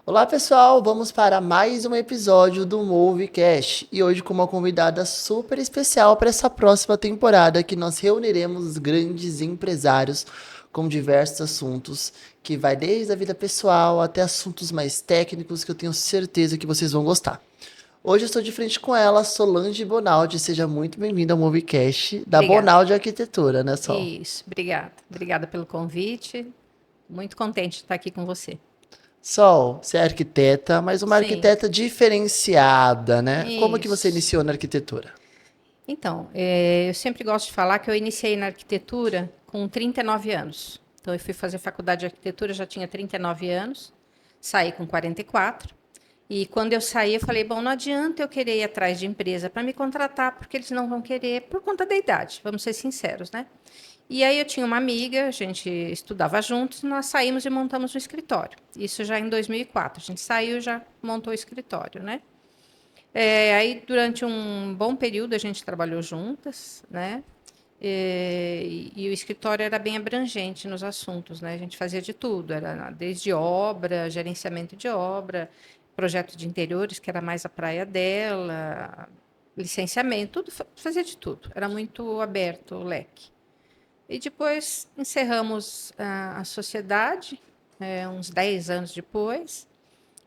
Olá pessoal, vamos para mais um episódio do Movecast e hoje com uma convidada super especial para essa próxima temporada que nós reuniremos os grandes empresários com diversos assuntos que vai desde a vida pessoal até assuntos mais técnicos que eu tenho certeza que vocês vão gostar. Hoje eu estou de frente com ela, Solange Bonaldi, seja muito bem-vinda ao Movecast da Obrigada. Bonaldi Arquitetura, né Sol? Isso, obrigada. Obrigada pelo convite. Muito contente de estar aqui com você. Sol, você é arquiteta, mas uma Sim, arquiteta diferenciada, né? Como que você isso. iniciou na arquitetura? Então, eu sempre gosto de falar que eu iniciei na arquitetura com 39 anos. Então, eu fui fazer faculdade de arquitetura, já tinha 39 anos, saí com 44. E quando eu saí, eu falei: bom, não adianta eu querer ir atrás de empresa para me contratar, porque eles não vão querer por conta da idade, vamos ser sinceros, né? E aí eu tinha uma amiga, a gente estudava juntos, nós saímos e montamos um escritório. Isso já em 2004. A gente saiu e já montou o escritório, né? Aí durante um bom período a gente trabalhou juntas, né? E o escritório era bem abrangente nos assuntos, né? A gente fazia de tudo, era desde obra, gerenciamento de obra, projeto de interiores, que era mais a praia dela, licenciamento, tudo, fazia de tudo. Era muito aberto o leque. E depois encerramos a sociedade, uns 10 anos depois.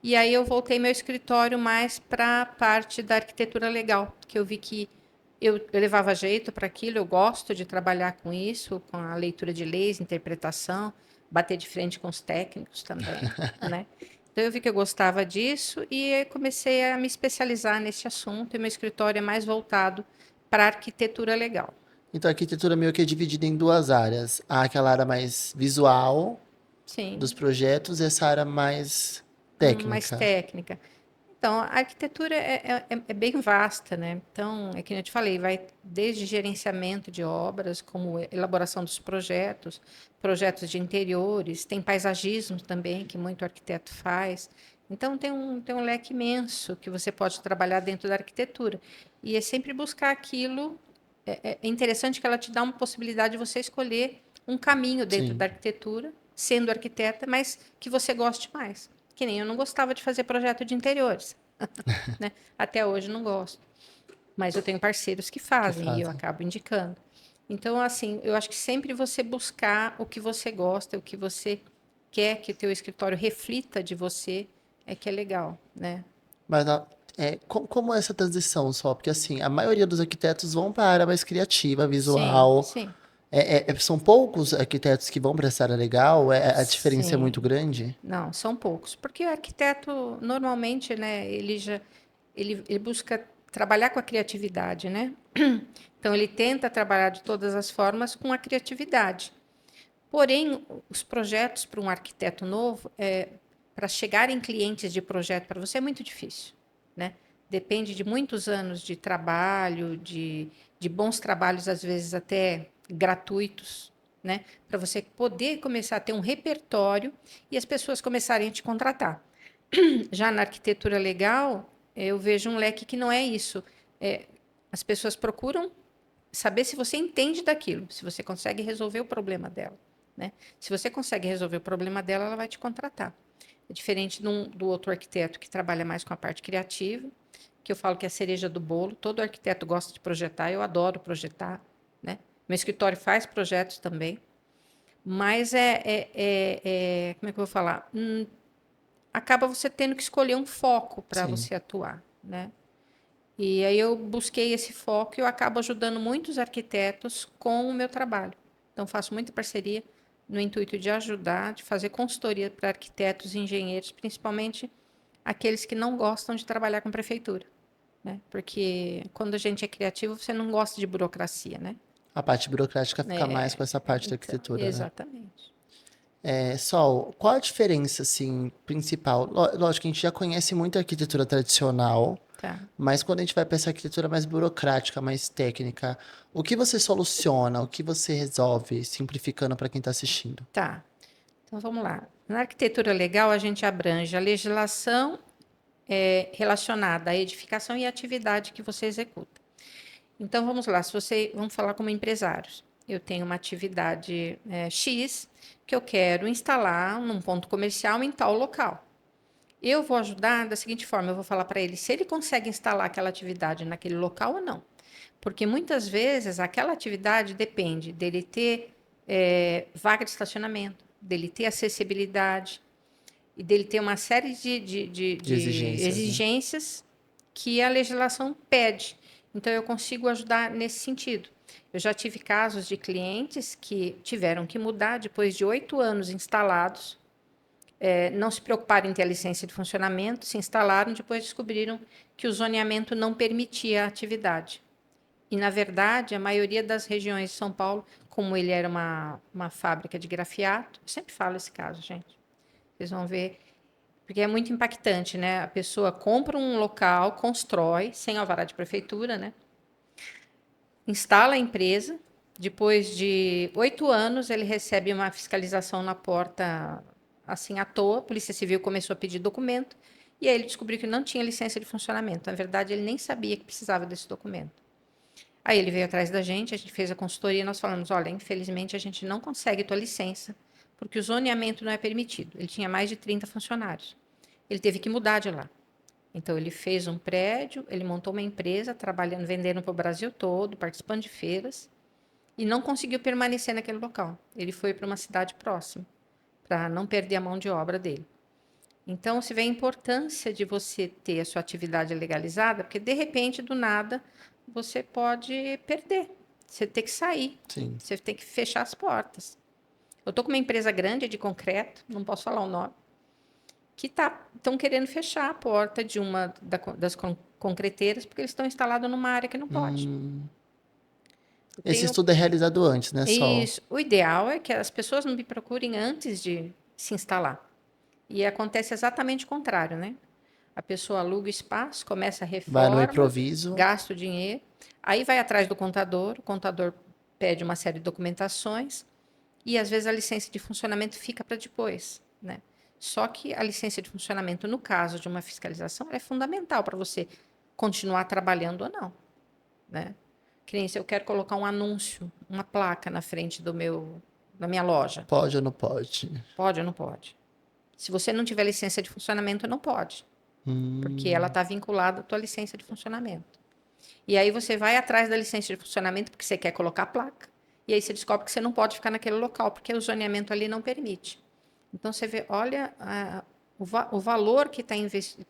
E aí eu voltei meu escritório mais para a parte da arquitetura legal, que eu vi que eu levava jeito para aquilo, eu gosto de trabalhar com isso, com a leitura de leis, interpretação, bater de frente com os técnicos também, né? Então eu vi que eu gostava disso e aí comecei a me especializar nesse assunto, e meu escritório é mais voltado para a arquitetura legal. Então a arquitetura meio que é dividida em duas áreas. Há aquela área mais visual dos Sim, projetos e essa área mais mais técnica. técnica. Então, a arquitetura é bem vasta, né? Então, é que eu te falei, vai desde gerenciamento de obras, como elaboração dos projetos, projetos de interiores, tem paisagismo também, que muito arquiteto faz. Então, tem um leque imenso que você pode trabalhar dentro da arquitetura. E é sempre buscar aquilo. É interessante que ela te dá uma possibilidade de você escolher um caminho dentro da Sim. arquitetura, sendo arquiteta, mas que você goste mais. Que nem eu não gostava de fazer projeto de interiores, né? Até hoje não gosto. Mas eu tenho parceiros que Que fazem e eu fazem. acabo indicando. Então, assim, eu acho que sempre você buscar o que você gosta, o que você quer que o teu escritório reflita de você, é que é legal, né? Mas como é essa transição só? Porque assim, a maioria dos arquitetos vão para a área mais criativa, Sim, visual. sim, São poucos arquitetos que vão para essa área legal? A diferença é muito sim. grande? Não, são poucos, porque o arquiteto normalmente, né, ele busca trabalhar com a criatividade, né? Então ele tenta trabalhar de todas as formas com a criatividade. Porém, os projetos para um arquiteto novo, para chegarem clientes de projeto para você é muito difícil, né? Depende de muitos anos de trabalho, de bons trabalhos, às vezes até gratuitos, né? Para você poder começar a ter um repertório e as pessoas começarem a te contratar. Já na arquitetura legal, eu vejo um leque que não é isso. É, as pessoas procuram saber se você entende daquilo, se você consegue resolver o problema dela, né? Se você consegue resolver o problema dela, ela vai te contratar. É diferente do outro arquiteto que trabalha mais com a parte criativa, que eu falo que é a cereja do bolo. Todo arquiteto gosta de projetar, eu adoro projetar, né? Meu escritório faz projetos também, mas como é que eu vou falar? Acaba você tendo que escolher um foco para Sim. você atuar, né? E aí eu busquei esse foco e eu acabo ajudando muitos arquitetos com o meu trabalho. Então faço muita parceria no intuito de ajudar, de fazer consultoria para arquitetos e engenheiros, principalmente aqueles que não gostam de trabalhar com prefeitura, né? Porque quando a gente é criativo, você não gosta de burocracia, né? A parte burocrática fica mais com essa parte da Então, arquitetura, né? exatamente. Sol, qual a diferença, assim, principal? Lógico que a gente já conhece muito a arquitetura tradicional, Tá. mas quando a gente vai para essa arquitetura mais burocrática, mais técnica, o que você soluciona, o que você resolve, simplificando para quem está assistindo? Tá. Então vamos lá. Na arquitetura legal, a gente abrange a legislação relacionada à edificação e à atividade que você executa. Então vamos lá, se você vamos falar como empresários. Eu tenho uma atividade X que eu quero instalar num ponto comercial em tal local. Eu vou ajudar da seguinte forma, eu vou falar para ele se ele consegue instalar aquela atividade naquele local ou não. Porque muitas vezes aquela atividade depende dele ter vaga de estacionamento, dele ter acessibilidade e dele ter uma série De de exigências, né? exigências que a legislação pede. Então, eu consigo ajudar nesse sentido. Eu já tive casos de clientes que tiveram que mudar depois de 8 anos instalados, não se preocuparam em ter a licença de funcionamento, se instalaram, depois descobriram que o zoneamento não permitia a atividade. E, na verdade, a maioria das regiões de São Paulo, como ele era uma fábrica de grafiato, eu sempre falo esse caso, gente. Vocês vão ver, porque é muito impactante, né? A pessoa compra um local, constrói, sem alvará de prefeitura, né? Instala a empresa, depois de 8 anos ele recebe uma fiscalização na porta, assim, à toa, a Polícia Civil começou a pedir documento, e aí ele descobriu que não tinha licença de funcionamento. Na verdade, ele nem sabia que precisava desse documento. Aí ele veio atrás da gente, a gente fez a consultoria e nós falamos, olha, infelizmente a gente não consegue tua licença, porque o zoneamento não é permitido. Ele tinha mais de 30 funcionários. Ele teve que mudar de lá. Então ele fez um prédio, ele montou uma empresa, trabalhando, vendendo para o Brasil todo, participando de feiras, e não conseguiu permanecer naquele local. Ele foi para uma cidade próxima, para não perder a mão de obra dele. Então, se vê a importância de você ter a sua atividade legalizada, porque de repente, do nada, você pode perder. Você tem que sair, Sim. você tem que fechar as portas. Eu estou com uma empresa grande de concreto, não posso falar o nome, que estão querendo fechar a porta de uma das concreteiras, porque eles estão instalados numa área que não pode. Hum, Eu esse tenho estudo é realizado antes, né, Sol? isso. O ideal é que as pessoas não me procurem antes de se instalar. E acontece exatamente o contrário, né? A pessoa aluga o espaço, começa a Vai no reforma, improviso gasta o dinheiro, aí vai atrás do contador, o contador pede uma série de documentações e às vezes a licença de funcionamento fica para depois, né? Só que a licença de funcionamento, no caso de uma fiscalização, ela é fundamental para você continuar trabalhando ou não, né? Que nem se eu quero colocar um anúncio, uma placa na frente da minha loja. pode ou não pode? Pode ou não pode? Se você não tiver licença de funcionamento, não pode, porque ela Hum, está vinculada à tua licença de funcionamento. E aí você vai atrás da licença de funcionamento porque você quer colocar a placa. E aí você descobre que você não pode ficar naquele local, porque o zoneamento ali não permite. Então você vê, olha o valor que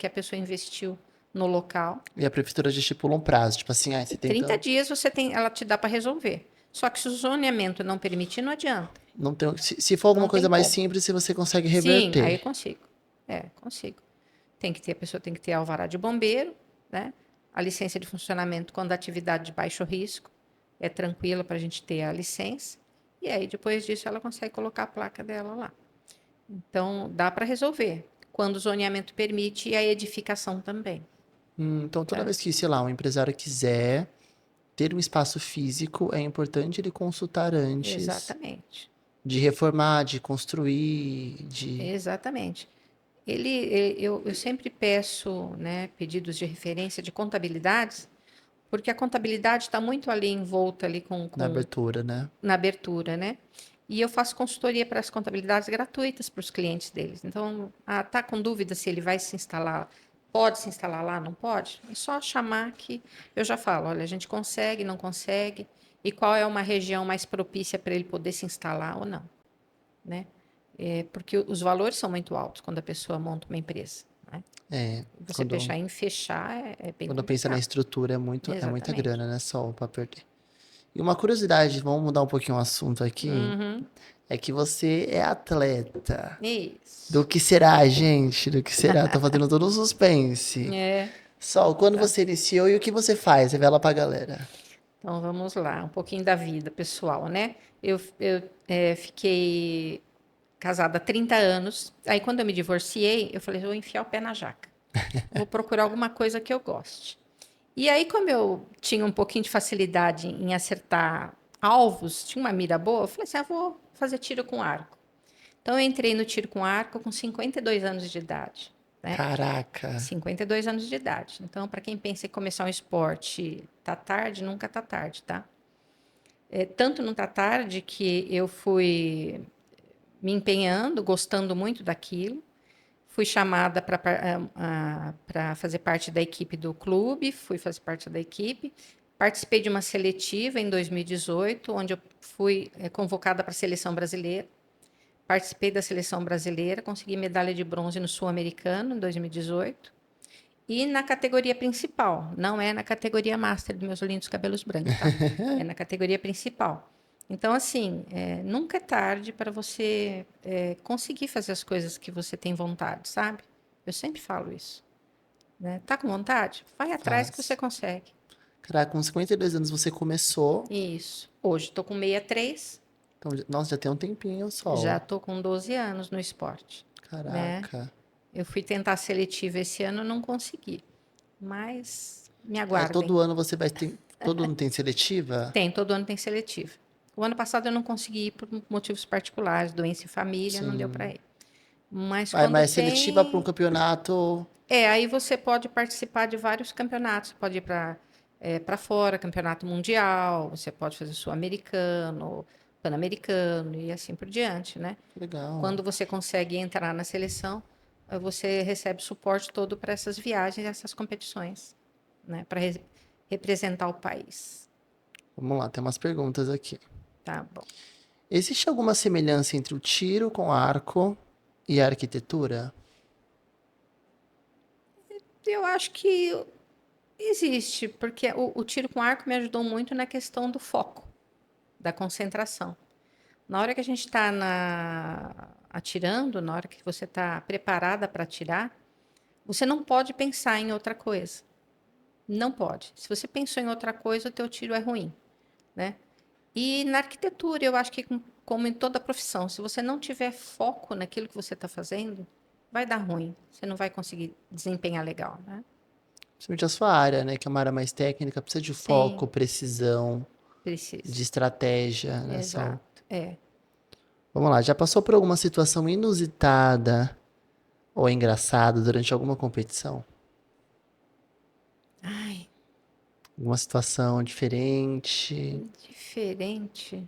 a pessoa investiu no local. e a prefeitura já estipula um prazo, tipo assim, ah, você tem 30 tanto. dias ela te dá para resolver. Só que se o zoneamento não permitir, não adianta. Não tem, se for alguma Não tem coisa mais como. simples, se você consegue Sim, aí eu reverter. consigo. Consigo. A pessoa tem que ter alvará de bombeiro, né? A licença de funcionamento quando a atividade de baixo risco é tranquila para a gente ter a licença. E aí, depois disso, ela consegue colocar a placa dela lá. Então, dá para resolver. Quando o zoneamento permite e a edificação também. Então, toda Tá? vez que, sei lá, um empresário quiser ter um espaço físico, é importante ele consultar antes Exatamente. de reformar, de construir, de. Exatamente. Eu sempre peço, né, pedidos de referência de contabilidades, porque a contabilidade está muito ali envolta ali Na abertura, né? na abertura, né? E eu faço consultoria para as contabilidades gratuitas para os clientes deles. Então, tá com dúvida se ele vai se instalar, pode se instalar lá, não pode? É só chamar que eu já falo, olha, a gente consegue, não consegue, e qual é uma região mais propícia para ele poder se instalar ou não, né? Porque os valores são muito altos quando a pessoa monta uma empresa, né? É, Você quando, pensar em fechar é bem quando pensa na complicado. estrutura, é muita Exatamente. grana, né? Só pra perder. E uma curiosidade, vamos mudar um pouquinho o assunto aqui, Uhum. é que você é atleta. Do Isso. que será, gente? Do que será? Tô fazendo todo um suspense. É. Sol, quando Tá. você iniciou e o que você faz? Revela pra galera. Então vamos lá, um pouquinho da vida pessoal, né? Eu fiquei casada há 30 anos. Aí quando eu me divorciei, eu falei, vou enfiar o pé na jaca. Vou procurar alguma coisa que eu goste. E aí, como eu tinha um pouquinho de facilidade em acertar alvos, tinha uma mira boa, eu falei assim, vou fazer tiro com arco. Então eu entrei no tiro com arco com 52 anos de idade, né? Caraca. 52 anos de idade. Então, para quem pensa em começar um esporte, tá tarde, nunca tá tarde, tá? Tanto não tá tarde que eu fui me empenhando, gostando muito daquilo. Fui chamada para fazer parte da equipe do clube, fui fazer parte da equipe. Participei de uma seletiva em 2018, onde eu fui convocada para a seleção brasileira. Participei da seleção brasileira, consegui medalha de bronze no Sul-Americano em 2018. E na categoria principal, não é na categoria Master dos meus lindos cabelos brancos, tá? É na categoria principal. Então, assim, nunca é tarde para você conseguir fazer as coisas que você tem vontade, sabe? Eu sempre falo isso. Né? Tá com vontade? Vai atrás que você Faz. consegue. Caraca, com 52 anos você começou. Isso. Hoje estou com 63, Então, nossa, já tem um tempinho já só. estou com 12 anos no esporte, né? Caraca. Eu fui tentar seletiva esse ano, não consegui. Mas me Aí aguardem. todo ano você vai ter. Todo ano tem seletiva? Tem, todo ano tem seletiva. O ano passado eu não consegui ir por motivos particulares, doença em família, não deu para Sim. ir. Mas Aí, quando mas seletiva para um tem, campeonato. aí você pode participar de vários campeonatos. Você pode ir para fora, campeonato mundial, você pode fazer sul-americano, pan-americano e assim por diante, né? Legal. Quando você consegue entrar na seleção, você recebe suporte todo para essas viagens, essas competições, né? Para representar o país. Vamos lá, tem umas perguntas aqui. Tá bom. Existe alguma semelhança entre o tiro com arco e a arquitetura? Eu acho que existe, porque o tiro com arco me ajudou muito na questão do foco, da concentração. Na hora que a gente está atirando, na hora que você está preparada para atirar, você não pode pensar em outra coisa. Não pode. Se você pensou em outra coisa, o teu tiro é ruim, né? E na arquitetura, eu acho que como em toda profissão, se você não tiver foco naquilo que você está fazendo, vai dar ruim. Você não vai conseguir desempenhar legal, né? Principalmente a sua área, né? Que é uma área mais técnica, precisa de Sim, foco, precisão, de precisa. estratégia, né? Exato. É. Vamos lá, já passou por alguma situação inusitada ou engraçada durante alguma competição? Ai, Alguma situação diferente? diferente.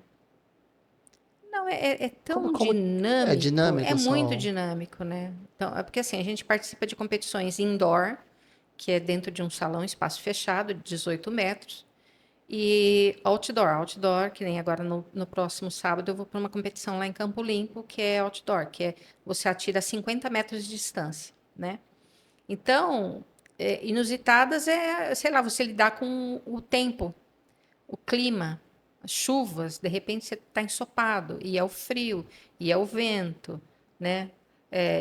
Não, é Como, tão como é dinâmico, é dinâmico, muito Sol? dinâmico, né? Então, é porque assim, a gente participa de competições indoor, que é dentro de um salão, espaço fechado, de 18 metros, e outdoor, que nem agora no próximo sábado eu vou para uma competição lá em Campo Limpo, que é outdoor, que é você atira a 50 metros de distância, né? Então, inusitadas sei lá, você lidar com o tempo, o clima, as chuvas, de repente você está ensopado, e é o frio, e é o vento, né?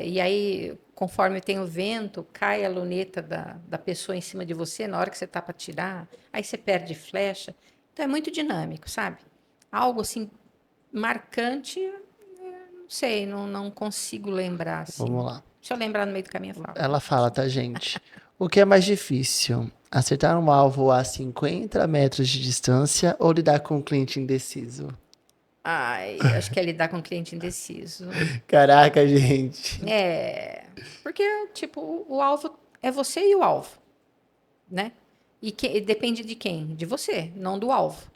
E aí, conforme tem o vento, cai a luneta da pessoa em cima de você na hora que você está para tirar, aí você perde flecha. Então é muito dinâmico, sabe? Algo assim marcante, não sei, não consigo lembrar Vamos assim. lá. Se eu lembrar no meio do caminho, eu falo. Ela fala, tá, gente? O que é mais difícil? Acertar um alvo a 50 metros de distância ou lidar com um cliente indeciso? Ai, acho que é lidar com cliente indeciso. Caraca, gente. É, porque, tipo, o alvo é você e o alvo, né? E depende de quem? De você, não do alvo.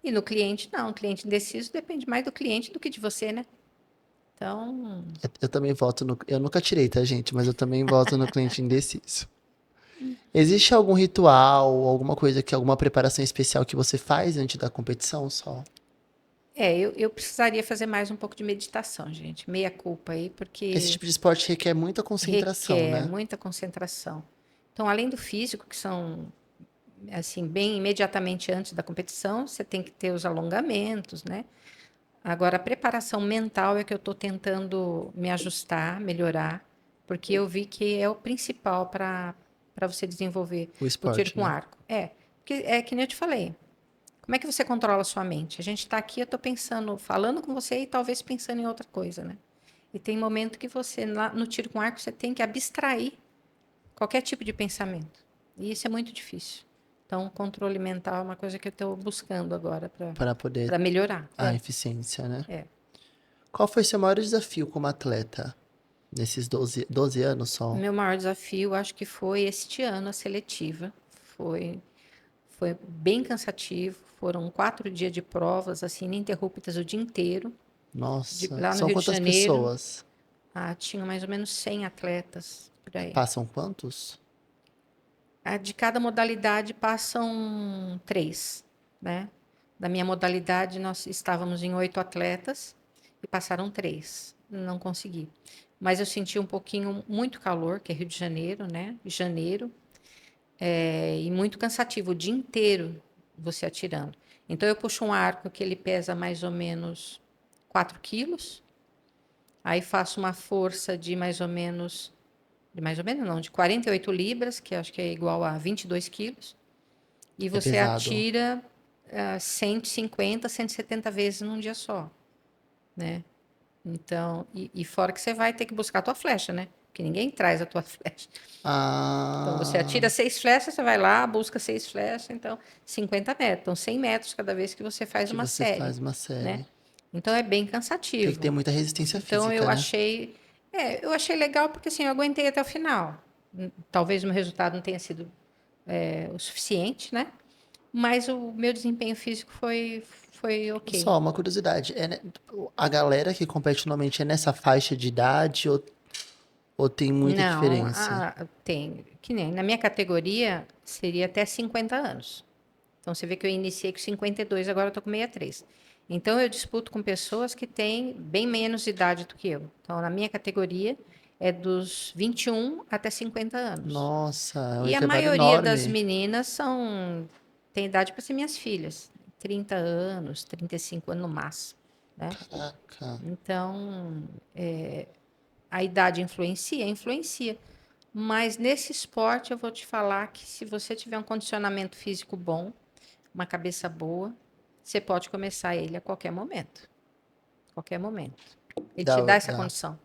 E no cliente, não. O cliente indeciso depende mais do cliente do que de você, né? Então, Eu também voto no. Eu nunca tirei, tá, gente? Mas eu também voto no cliente indeciso. Existe algum ritual, alguma coisa que, alguma preparação especial que você faz antes da competição, só? eu precisaria fazer mais um pouco de meditação, gente. Meia culpa aí, Esse porque tipo de esporte requer muita concentração, requer né? muita concentração. Então, além do físico, que são assim, bem imediatamente antes da competição, você tem que ter os alongamentos, né? Agora, a preparação mental é que eu estou tentando me ajustar, melhorar, porque eu vi que é o principal para você desenvolver O o tiro esporte, com né? arco. Porque é que nem eu te falei. Como é que você controla a sua mente? A gente está aqui, eu estou pensando, falando com você e talvez pensando em outra coisa, né? E tem momento que você, no tiro com arco, você tem que abstrair qualquer tipo de pensamento. E isso é muito difícil. Então, controle mental é uma coisa que eu estou buscando agora Para poder para melhorar. a eficiência, né? É. Qual foi seu maior desafio como atleta nesses 12 anos O só? meu maior desafio, acho que foi este ano, a seletiva. Foi, foi bem cansativo. Foram 4 dias de provas, assim, ininterruptas o dia inteiro. Nossa, Lá no são Rio de quantas Janeiro, pessoas? Tinha mais ou menos 100 atletas por aí. Passam quantos? De cada modalidade passam 3, né? Da minha modalidade, nós estávamos em 8 atletas e passaram 3. Não consegui. Mas eu senti um pouquinho, muito calor, que é Rio de Janeiro, né? Janeiro. E muito cansativo, o dia inteiro você atirando. Então, eu puxo um arco que ele pesa mais ou menos 4 quilos. Aí faço uma força de mais ou menos não, de 48 libras, que acho que é igual a 22 quilos. E É você pesado. atira 150, 170 vezes num dia só, né? Então, e fora que você vai ter que buscar a tua flecha, né? Porque ninguém traz a tua flecha. Então, você atira Ah, 6 flechas, você vai lá, busca 6 flechas, então 50 metros. Então, 100 metros cada vez que você faz que uma você série, faz uma né? série. Então, é bem Tem que ter cansativo. muita resistência Então, física, né? eu achei legal porque assim, eu aguentei até o final. Talvez o meu resultado não tenha sido o suficiente, né? Mas o meu desempenho físico foi ok. Só uma curiosidade, a galera que compete normalmente é nessa faixa de idade ou tem muita Não, diferença? tem. Que nem na minha categoria seria até 50 anos. Então você vê que eu iniciei com 52, agora eu tô com 63. Então eu disputo com pessoas que têm bem menos idade do que eu. Então na minha categoria é dos 21 até 50 anos. Nossa, é um E a intervalo maioria das enorme. meninas tem idade para ser minhas filhas. 30 anos, 35 anos no máximo, né? Caraca. Então, a idade influencia? Influencia. Mas nesse esporte eu vou te falar que se você tiver um condicionamento físico bom, uma cabeça boa, você pode começar ele a qualquer momento. Qualquer momento. Ele te dá essa Dá. condição.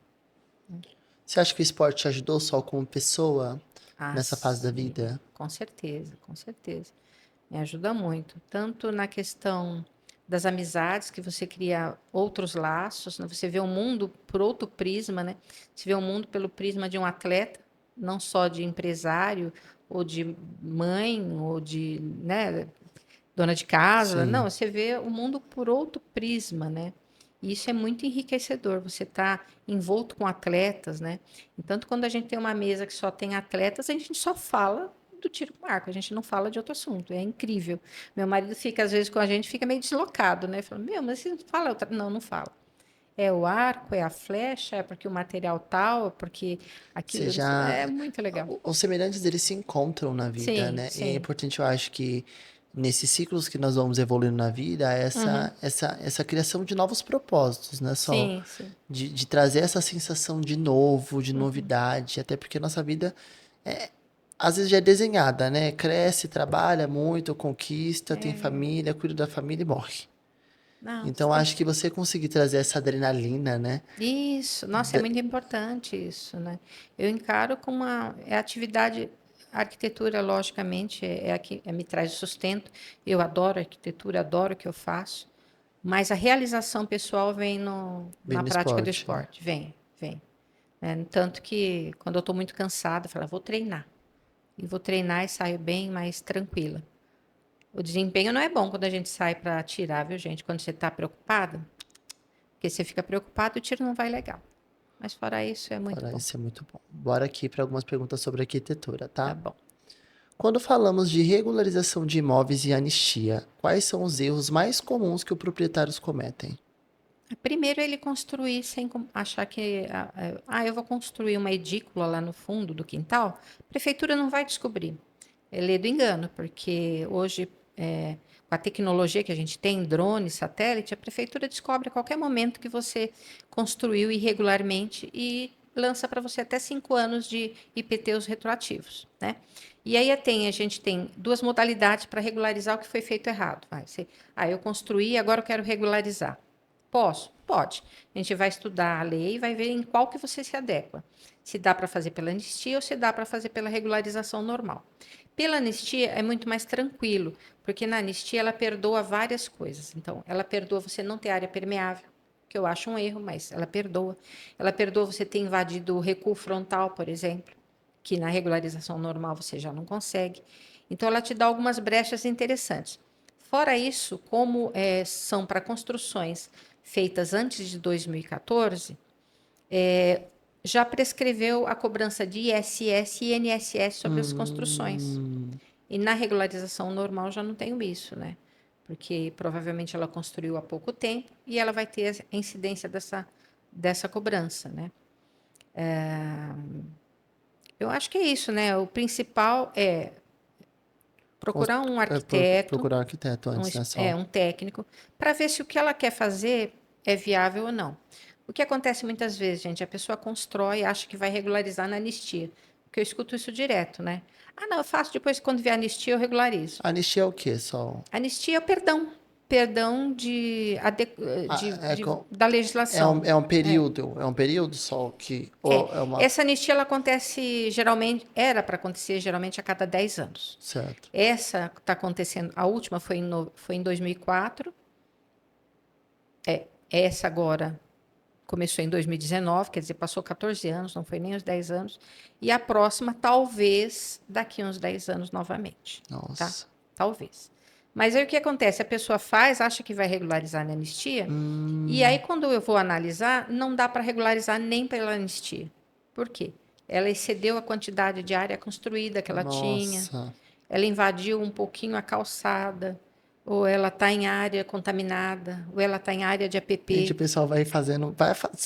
Você acha que o esporte te ajudou só como pessoa nessa fase da Sim, vida? com certeza, com certeza. Me ajuda muito, tanto na questão das amizades, que você cria outros laços, né? Você vê o mundo por outro prisma, né? Você vê o mundo pelo prisma de um atleta, não só de empresário, ou de mãe, ou de, né, dona de casa. Não, Sim. você vê o mundo por outro prisma, né? E isso é muito enriquecedor. Você está envolto com atletas, né? Entanto, quando a gente tem uma mesa que só tem atletas, a gente só fala do tiro com arco, a gente não fala de outro assunto. É incrível. Meu marido fica, às vezes, com a gente, fica meio deslocado, né? Fala, meu, mas você não fala outra. Não, não fala. É o arco, é a flecha, é porque o material tal, é porque aquilo. Seja, É muito legal. os semelhantes eles se encontram na vida, Sim, né? E é sim. importante, eu acho que nesses ciclos que nós vamos evoluindo na vida, Uhum. essa criação de novos propósitos, né? Só Sim, sim. de trazer essa sensação de novo, de novidade, até porque nossa vida às vezes já é desenhada, né? Cresce, trabalha muito, conquista, tem família, cuida da família e morre. Não, você Então tem acho que você conseguir trazer essa adrenalina, né? isso, nossa, é Da- muito importante isso, né? Eu encaro como atividade, a arquitetura, logicamente, é a que me traz o sustento. Eu adoro arquitetura, adoro o que eu faço, mas a realização pessoal vem Bem na no prática do esporte, né? esporte, vem. Tanto que quando eu estou muito cansada, eu falo, vou treinar. E vou treinar e saio bem mais tranquila. O desempenho não é bom quando a gente sai para atirar, viu, gente? Quando você está preocupada, porque você fica preocupado, o tiro não vai legal. Mas fora isso, é muito Fora bom. isso é muito bom. Bora aqui para algumas perguntas sobre arquitetura, Tá tá? bom. Quando falamos de regularização de imóveis e anistia, quais são os erros mais comuns que os proprietários cometem? Primeiro, ele construir sem achar que. Eu vou construir uma edícula lá no fundo do quintal. A prefeitura não vai descobrir. É lei do engano, porque hoje, com a tecnologia que a gente tem, drone, satélite, a prefeitura descobre a qualquer momento que você construiu irregularmente e lança para você até 5 anos de IPTUs retroativos, né? E aí a gente tem duas modalidades para regularizar o que foi feito errado. Eu construí, agora eu quero regularizar. Posso? Pode. A gente vai estudar a lei e vai ver em qual que você se adequa. Se dá para fazer pela anistia ou se dá para fazer pela regularização normal. Pela anistia é muito mais tranquilo, porque na anistia ela perdoa várias coisas. Então, ela perdoa você não ter área permeável, que eu acho um erro, mas ela perdoa. Ela perdoa você ter invadido o recuo frontal, por exemplo, que na regularização normal você já não consegue. Então, ela te dá algumas brechas interessantes. Fora isso, como são para construções feitas antes de 2014, já prescreveu a cobrança de ISS e INSS sobre as construções. E na regularização normal já não tenho isso, né? Porque provavelmente ela construiu há pouco tempo e ela vai ter a incidência dessa cobrança, né? Eu acho que é isso, né? O principal é procurar um arquiteto, Procurar um arquiteto antes, né? Só. um técnico, para ver se o que ela quer fazer é viável ou não. O que acontece muitas vezes, gente, a pessoa constrói e acha que vai regularizar na anistia. Porque eu escuto isso direto, né? Ah, não, eu faço depois, quando vier a anistia, eu regularizo. Anistia é o quê, Sol? Anistia é o perdão. Perdão da legislação. É um período só que. Ou é uma. Essa anistia ela acontece geralmente, era para acontecer geralmente a cada 10 anos. Certo. Essa está acontecendo, a última foi em 2004. Essa agora começou em 2019, quer dizer, passou 14 anos, não foi nem os 10 anos. E a próxima, talvez, daqui uns 10 anos novamente. Nossa. Tá? Talvez. Mas aí o que acontece? A pessoa faz, acha que vai regularizar na anistia, e aí quando eu vou analisar, não dá para regularizar nem pela anistia. Por quê? Ela excedeu a quantidade de área construída que ela tinha, Nossa. ela invadiu um pouquinho a calçada, ou ela está em área contaminada, ou ela está em área de Gente, APP. o pessoal vai fazendo.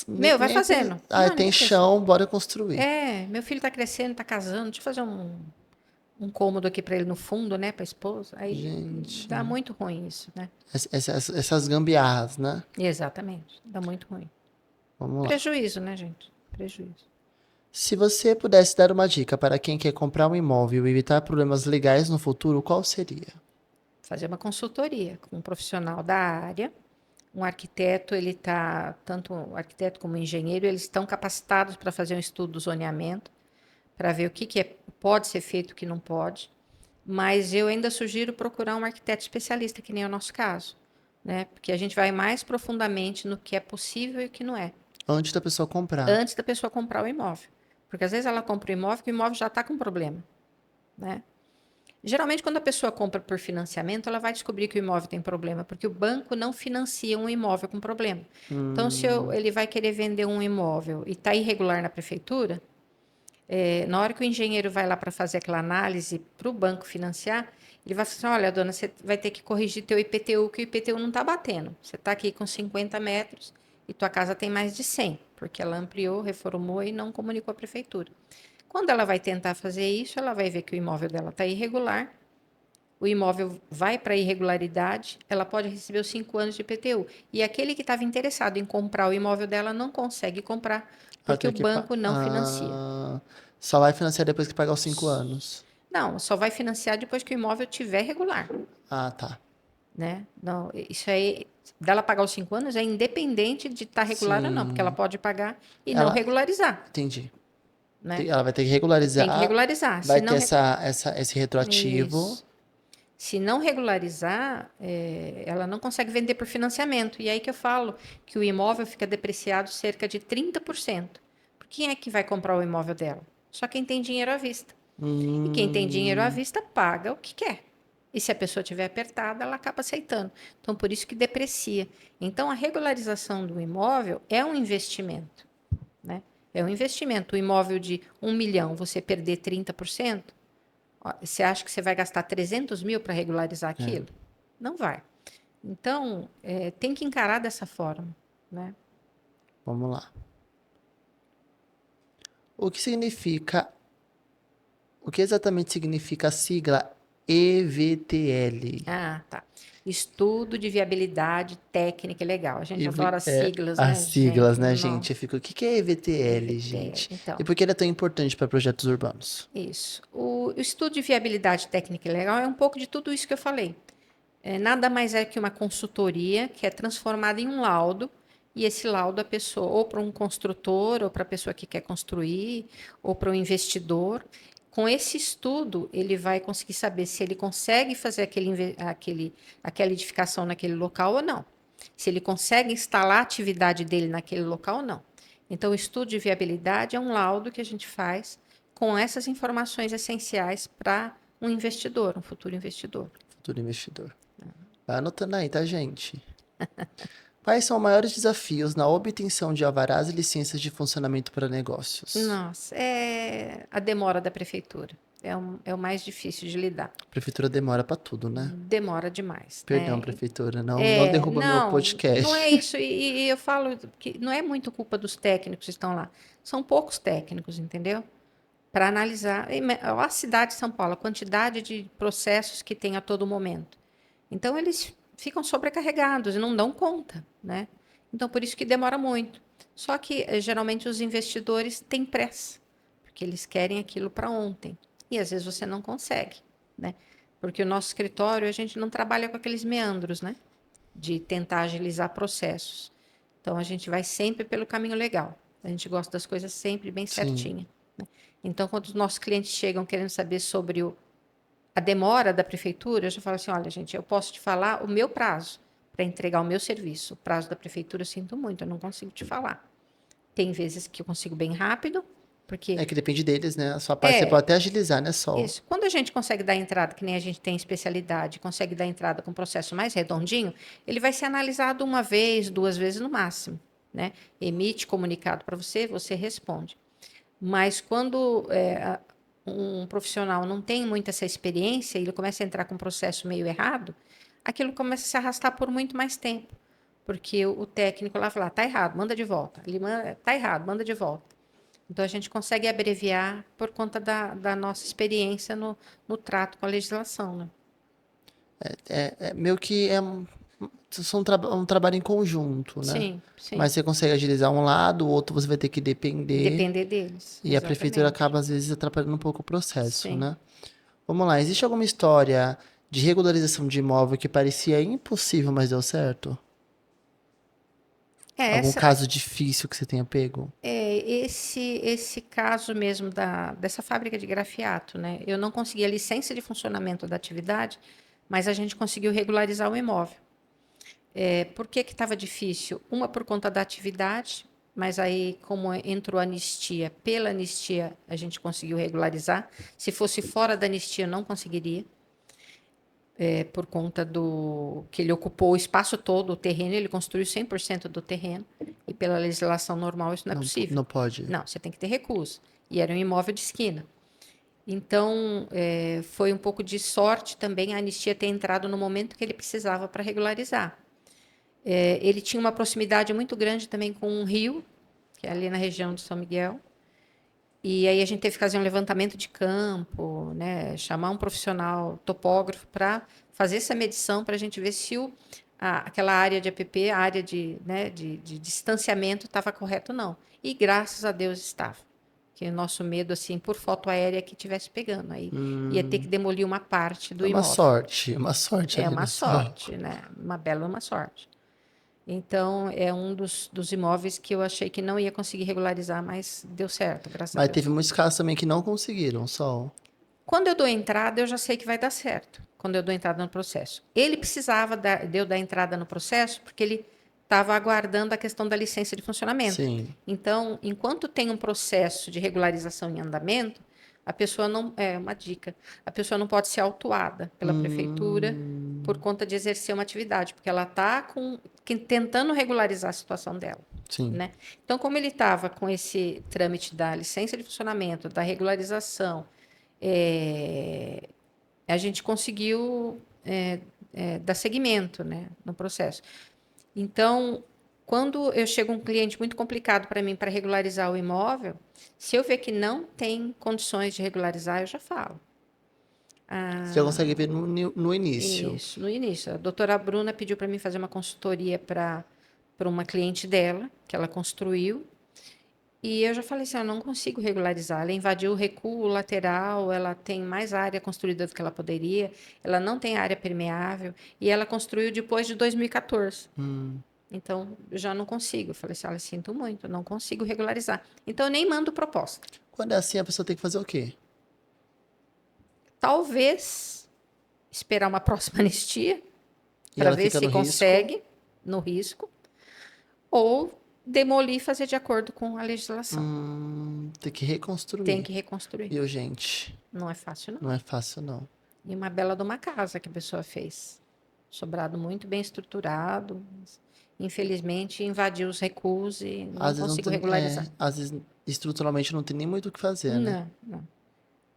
Meu, vai fazendo. Ah, Não, tem nem chão, bora construir. meu filho está crescendo, está casando, deixa eu fazer um cômodo aqui para ele no fundo, né, para a esposa. Aí Gente. dá muito ruim isso, né? Essas gambiarras, né? Exatamente, dá muito ruim. Vamos lá. Prejuízo, né, gente? Prejuízo. Se você pudesse dar uma dica para quem quer comprar um imóvel e evitar problemas legais no futuro, qual seria? Fazer uma consultoria com um profissional da área. Um arquiteto, ele está, tanto o arquiteto como o engenheiro, eles estão capacitados para fazer um estudo do zoneamento, para ver o que pode ser feito e o que não pode. Mas eu ainda sugiro procurar um arquiteto especialista, que nem é o nosso caso, né? Porque a gente vai mais profundamente no que é possível e o que não é, Antes da pessoa comprar. antes da pessoa comprar o imóvel. Porque às vezes ela compra o imóvel e o imóvel já está com problema, né? Geralmente, quando a pessoa compra por financiamento, ela vai descobrir que o imóvel tem problema, porque o banco não financia um imóvel com problema. Então, se ele vai querer vender um imóvel e está irregular na prefeitura, na hora que o engenheiro vai lá para fazer aquela análise para o banco financiar, ele vai falar assim, olha, dona, você vai ter que corrigir teu IPTU, que o IPTU não está batendo. Você está aqui com 50 metros e tua casa tem mais de 100, porque ela ampliou, reformou e não comunicou à prefeitura. Quando ela vai tentar fazer isso, ela vai ver que o imóvel dela está irregular, o imóvel vai para a irregularidade, ela pode receber os 5 anos de IPTU. E aquele que estava interessado em comprar o imóvel dela não consegue comprar, porque o banco não financia. Só vai financiar depois que pagar os 5 anos. Não, só vai financiar depois que o imóvel estiver regular. Ah, tá. Né? Não, isso aí, dela pagar os 5 anos é independente de estar regular ou não, porque ela pode pagar e não regularizar. Entendi. Né? Ela vai ter que regularizar. Tem que regularizar. Vai ter esse retroativo. Isso. Se não regularizar, ela não consegue vender por financiamento. E aí que eu falo que o imóvel fica depreciado cerca de 30%. Por quem é que vai comprar o imóvel dela? Só quem tem dinheiro à vista. E quem tem dinheiro à vista paga o que quer. E se a pessoa estiver apertada, ela acaba aceitando. Então, por isso que deprecia. Então, a regularização do imóvel é um investimento. Né? É um investimento. O imóvel de 1 milhão, você perder 30%, você acha que você vai gastar 300 mil para regularizar aquilo? Não vai. Então, tem que encarar dessa forma. Né? Vamos lá. O que exatamente significa a sigla EVTL? Ah, tá. Estudo de viabilidade técnica e legal. A gente adora as siglas, né, As siglas, gente? né, gente? Eu fico, o que é EVTL, gente? Então, E por que ele é tão importante para projetos urbanos? isso. O estudo de viabilidade técnica e legal é um pouco de tudo isso que eu falei. Nada mais é que uma consultoria que é transformada em um laudo, e esse laudo a pessoa, ou para um construtor, ou para a pessoa que quer construir, ou para um investidor. Com esse estudo, ele vai conseguir saber se ele consegue fazer aquela edificação naquele local ou não. Se ele consegue instalar a atividade dele naquele local ou não. Então, o estudo de viabilidade é um laudo que a gente faz com essas informações essenciais para um investidor, um futuro investidor. Futuro investidor. Vai anotando aí, tá, gente? Quais são os maiores desafios na obtenção de alvarás e licenças de funcionamento para negócios? Nossa, é a demora da prefeitura. É o mais difícil de lidar. A prefeitura demora para tudo, né? Demora demais, Perdão, né? prefeitura, não derruba meu Não é podcast. isso. E eu falo que não é muito culpa dos técnicos que estão lá. São poucos técnicos, entendeu? Para analisar. A cidade de São Paulo, a quantidade de processos que tem a todo momento. Então, eles ficam sobrecarregados e não dão conta, né? Então, por isso que demora muito. Só que, geralmente, os investidores têm pressa, porque eles querem aquilo para ontem. E, às vezes, você não consegue, né? Porque o nosso escritório, a gente não trabalha com aqueles meandros, né? De tentar agilizar processos. Então, a gente vai sempre pelo caminho legal. A gente gosta das coisas sempre bem Sim, certinha. Então, quando os nossos clientes chegam querendo saber sobre a demora da prefeitura, eu já falo assim: olha, gente, eu posso te falar o meu prazo para entregar o meu serviço. O prazo da prefeitura, eu sinto muito, eu não consigo te falar. Tem vezes que eu consigo bem rápido, porque é que depende deles, né? A sua parte você pode é até agilizar, né, Sol? isso. Quando a gente consegue dar entrada, que nem a gente tem especialidade, consegue dar entrada com um processo mais redondinho, ele vai ser analisado uma vez, duas vezes no máximo, né? Emite comunicado para você, você responde. Mas quando um profissional não tem muita essa experiência e ele começa a entrar com um processo meio errado, aquilo começa a se arrastar por muito mais tempo. Porque o técnico lá fala, tá errado, manda de volta. Ele manda, tá errado, manda de volta. Então a gente consegue abreviar por conta da nossa experiência no trato com a legislação, né? É meio que são um trabalho em conjunto, né? Sim, sim. Mas você consegue agilizar um lado, o outro você vai ter que depender. Depender deles, E a prefeitura exatamente. acaba, às vezes, atrapalhando um pouco o processo, Sim. né? Vamos lá, existe alguma história de regularização de imóvel que parecia impossível, mas deu certo? É, Algum essa, caso difícil que você tenha pego? esse caso mesmo dessa fábrica de grafiato, né? Eu não consegui a licença de funcionamento da atividade, mas a gente conseguiu regularizar o imóvel. Por que que estava difícil? Uma por conta da atividade, mas aí como entrou a anistia, pela anistia a gente conseguiu regularizar. Se fosse fora da anistia, não conseguiria. Por conta do que ele ocupou o espaço todo, o terreno, ele construiu 100% do terreno, e pela legislação normal isso não é Não, possível. não pode. Não, você tem que ter recurso. E era um imóvel de esquina. Então, foi um pouco de sorte também a anistia ter entrado no momento que ele precisava para regularizar. Ele tinha uma proximidade muito grande também com um rio, que é ali na região de São Miguel. E aí a gente teve que fazer um levantamento de campo, né? Chamar um profissional topógrafo para fazer essa medição para a gente ver se aquela área de APP, a área né, de distanciamento estava correto ou não. E graças a Deus estava. Que o nosso medo, assim, por foto aérea que tivesse pegando. Aí ia ter que demolir uma parte do imóvel. É uma sorte É ali uma no sol. sorte, né? Uma bela uma sorte. Então, é um dos imóveis que eu achei que não ia conseguir regularizar, mas deu certo, graças a Mas teve Deus. muitos casos também que não conseguiram, sol. Quando eu dou entrada, eu já sei que vai dar certo. Quando eu dou entrada no processo. Ele precisava de eu dar entrada no processo porque ele estava aguardando a questão da licença de funcionamento. Sim. Então, enquanto tem um processo de regularização em andamento, a pessoa não. É uma dica. A pessoa não pode ser autuada pela prefeitura por Hum, conta de exercer uma atividade, porque ela está tentando regularizar a situação dela. sim. Né? Então, como ele estava com esse trâmite da licença de funcionamento, da regularização, é, a gente conseguiu dar seguimento, né, no processo. Então, quando eu chego um cliente muito complicado para mim para regularizar o imóvel, se eu ver que não tem condições de regularizar, eu já falo. Você já Ah, consegue ver no início. isso, no início. A doutora Bruna pediu para mim fazer uma consultoria para uma cliente dela, que ela construiu. E eu já falei assim, eu não consigo regularizar. Ela invadiu o recuo lateral, ela tem mais área construída do que ela poderia, ela não tem área permeável, e ela construiu depois de 2014. Hum. Então, eu já não consigo. Eu falei assim, olha, sinto muito, eu não consigo regularizar. Então, eu nem mando proposta. Quando é assim, a pessoa tem que fazer o quê? Talvez esperar uma próxima anistia, E para ela ver fica se no risco. consegue, no risco, ou demolir e fazer de acordo com a legislação. Tem que Tem reconstruir. que reconstruir. Viu, gente? Não é fácil, não. Não é fácil, não. E uma bela de uma casa que a pessoa fez. Sobrado muito bem estruturado. infelizmente, invadiu os recuos e não Às vezes não consigo tem, regularizar. às vezes estruturalmente não tem nem muito o que fazer, né? Não, não.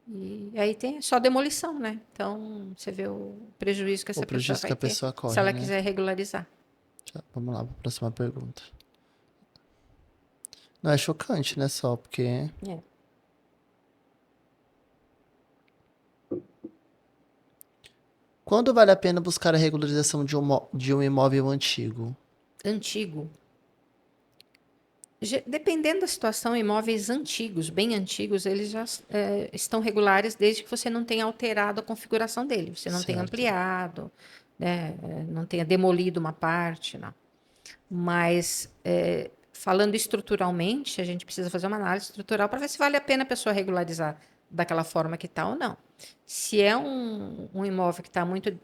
E aí tem só demolição, né? Então, você vê o prejuízo que O essa pessoa prejuízo que vai a ter pessoa se corre, ela né? quiser regularizar. Vamos lá, para a próxima pergunta. Não é chocante, né? Só porque. É. Quando vale a pena buscar a regularização de um imóvel antigo? Antigo. Dependendo da situação, imóveis antigos, bem antigos, eles já estão regulares desde que você não tenha alterado a configuração dele, você não tenha Certo. ampliado, né, não tenha demolido uma parte, não. Mas, falando estruturalmente, a gente precisa fazer uma análise estrutural para ver se vale a pena a pessoa regularizar daquela forma que está ou não. Se é um imóvel que está muito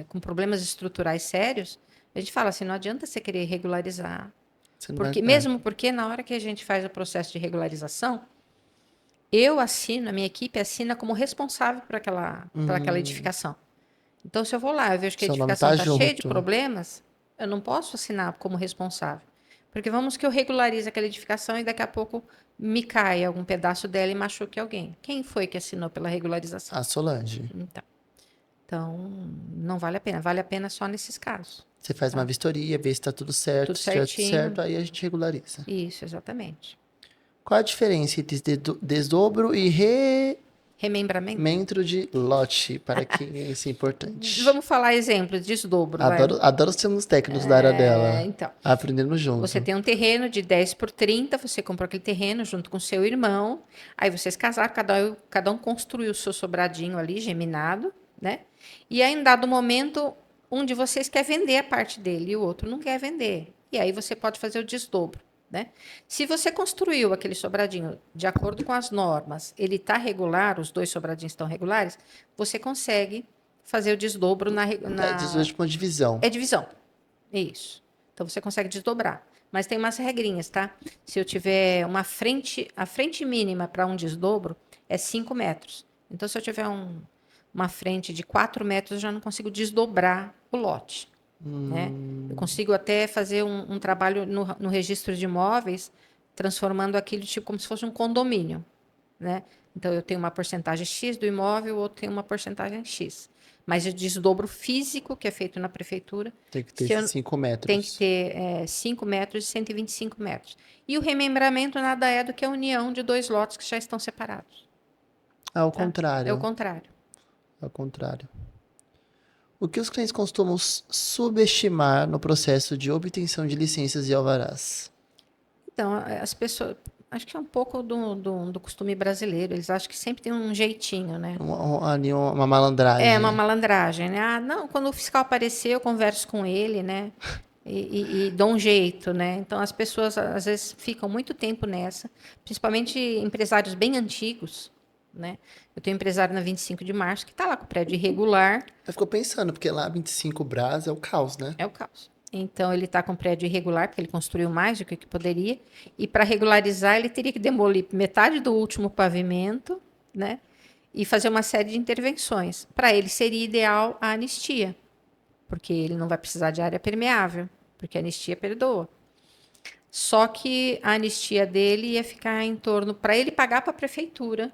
com problemas estruturais sérios, a gente fala assim, não adianta você querer regularizar. Você não vai. Porque, mesmo porque na hora que a gente faz o processo de regularização, eu assino, a minha equipe assina como responsável por aquela edificação. Então, se eu vou lá e vejo que a Seu nome edificação tá está cheia de junto. problemas, eu não posso assinar como responsável. Porque vamos que eu regularize aquela edificação e daqui a pouco me caia algum pedaço dela e machuque alguém. Quem foi que assinou pela regularização? A Solange. Então, não vale a pena. Vale a pena só nesses casos. Você faz uma Tá? vistoria, vê se tá tudo certo. Tudo Se tiver tudo certinho. certo, aí a gente regulariza. Isso, exatamente. Qual a diferença entre desdobro e Remembramento. remendro de lote? Para quem isso é importante. Vamos falar exemplos, desdobro, vai. Adoro sermos técnicos da área dela. Então, Aprendendo você junto. tem um terreno de 10 por 30, você comprou aquele terreno junto com seu irmão, aí vocês casaram, cada um construiu o seu sobradinho ali, geminado, né? E aí, em dado momento, um de vocês quer vender a parte dele e o outro não quer vender. E aí você pode fazer o desdobro, né? Se você construiu aquele sobradinho de acordo com as normas, ele está regular, os dois sobradinhos estão regulares, você consegue fazer o desdobro É tipo uma divisão. é divisão. Isso. Então você consegue desdobrar. Mas tem umas regrinhas, tá? Se eu tiver a frente mínima para um desdobro é 5 metros. Então, se eu tiver uma frente de 4 metros, eu já não consigo desdobrar o lote. Né? Eu consigo até fazer um trabalho no registro de imóveis, transformando aquilo tipo como se fosse um condomínio. Né? Então, eu tenho uma porcentagem X do imóvel, o outro tem uma porcentagem X. Mas o desdobro físico, que é feito na prefeitura, Tem que ter se eu, 5 tem que metros. ter 5 metros e 125 metros. E o remembramento nada é do que a união de dois lotes que já estão separados. Ao Tá? É o contrário. contrário. Ao contrário. O que os clientes costumam subestimar no processo de obtenção de licenças e alvarás? Então, as pessoas. Acho que é um pouco do costume brasileiro. Eles acham que sempre tem um jeitinho, né? Ali uma É uma malandragem. malandragem, né? Ah, não, quando o fiscal aparecer, eu converso com ele, né? E dou um jeito, né? Então as pessoas às vezes ficam muito tempo nessa, principalmente empresários bem antigos, né? Eu tenho um empresário na 25 de março que está lá com o prédio irregular, Eu fico pensando, porque lá 25 Brás é o caos, né? é o caos. Então ele está com o prédio irregular, porque ele construiu mais do que poderia, e para regularizar ele teria que demolir metade do último pavimento, né? E fazer uma série de intervenções. Para ele seria ideal a anistia, porque ele não vai precisar de área permeável, porque a anistia perdoa. Só que a anistia dele ia ficar em torno, para ele pagar para a prefeitura,